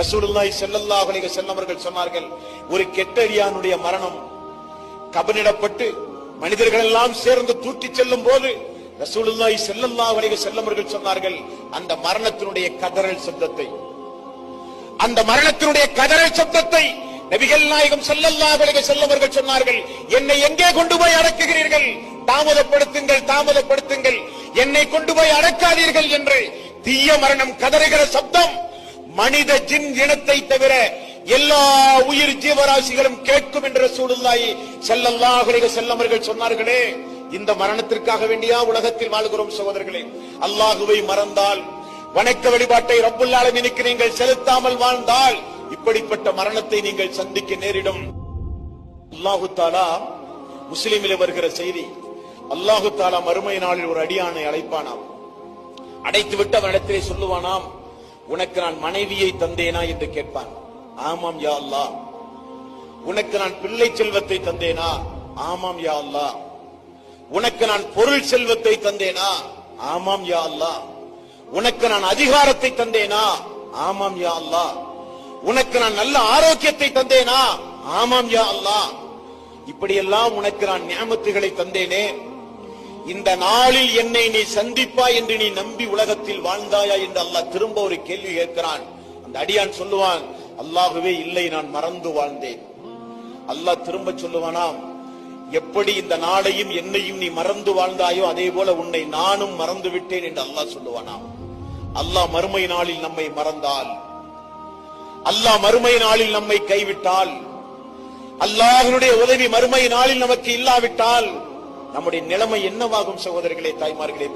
ரசூலுல்லாஹி ஸல்லல்லாஹு அலைஹி வஸல்லம் அவர்கள் சொன்னார்கள், ஒரு கெட்டடியானுடைய மரணம் கபனிடப்பட்டு மனிதர்கள் எல்லாம் சேர்ந்து தூக்கிச் செல்லும் போது ரசூலுல்லாஹி ஸல்லல்லாஹு அலைஹி வஸல்லம் அவர்கள் சொன்னார்கள், அந்த மரணத்தினுடைய கதறல் சப்தத்தை நபிகள் நாயகம் ஸல்லல்லாஹு அலைஹி வஸல்லம் அவர்கள் சொன்னார்கள், என்னை எங்கே கொண்டு போய் அடக்குகிறீர்கள், தாமதப்படுத்துங்கள், என்னை கொண்டு போய் அடக்காதீர்கள் என்று தீய மரணம் கதறுகிற சப்தம் மனித ஜின் இனத்தை தவிர எல்லா உயிர் ஜீவராசிகளும் கேட்கும் என்று ரசூலுல்லாஹி ஸல்லல்லாஹு அலைஹி வஸல்லம் அவர்கள் சொன்னார்களே. இந்த மரணத்திற்காக வேண்டியா உலகத்தில் வாழ்கிறோம் சகோதரர்களே? அல்லாஹுவை மறந்தால், வணக்க வழிபாட்டை ரப்புல் ஆலமீனுக்கு நீங்கள் செலுத்தாமல் வாழ்ந்தால் இப்படிப்பட்ட மரணத்தை நீங்கள் சந்திக்க நேரிடும். அல்லாஹு தஆலா முஸ்லிமிலே வருகிற செய்தி, அல்லாஹு தஆலா மறுமை நாளில் ஒரு அடியானை அழைப்பானாம். அடைத்து விட்டு அவனிடத்திலே சொல்லுவானாம், உனக்கு நான் மனைவியை தந்தேனா என்று கேட்பான். ஆமாம் யா அல்லாஹ். உனக்கு நான் பிள்ளை செல்வத்தை தந்தேனா? ஆமாம் யா அல்லாஹ். உனக்கு நான் பொருள் செல்வத்தை தந்தேனா? ஆமாம் யா அல்லாஹ். உனக்கு நான் அதிகாரத்தை தந்தேனா? ஆமாம் யா அல்லாஹ். உனக்கு நான் நல்ல ஆரோக்கியத்தை தந்தேனா? ஆமாம் யா அல்லாஹ். இப்படியெல்லாம் உனக்கு நான் நியாமத்துகளை தந்தேனே, இந்த நாளில் என்னை நீ சந்திப்பாய் என்று நீ நம்பி உலகத்தில் வாழ்ந்தாயா என்று அல்லாஹ் திரும்ப ஒரு கேள்வி கேட்கிறான். அந்த அடியான் சொல்லுவான், அல்லாஹுவே இல்லை, நான் மறந்து வாழ்ந்தேன். அல்லாஹ் திரும்ப சொல்லுவானாம், எப்படி இந்த நாளையும் என்னையும் நீ மறந்து வாழ்ந்தாயோ அதே போல உன்னை நானும் மறந்து விட்டேன் என்று அல்லாஹ் சொல்லுவானாம். அல்லாஹ் மறுமை நாளில் நம்மை மறந்தால், அல்லாஹ் மறுமை நாளில் நம்மை கைவிட்டால், அல்லாஹ்வுடைய உதவி மறுமை நாளில் நமக்கு இல்லாவிட்டால் நம்முடைய நிலைமை என்னவாகும் சகோதரர்களே, தாய்மார்களே,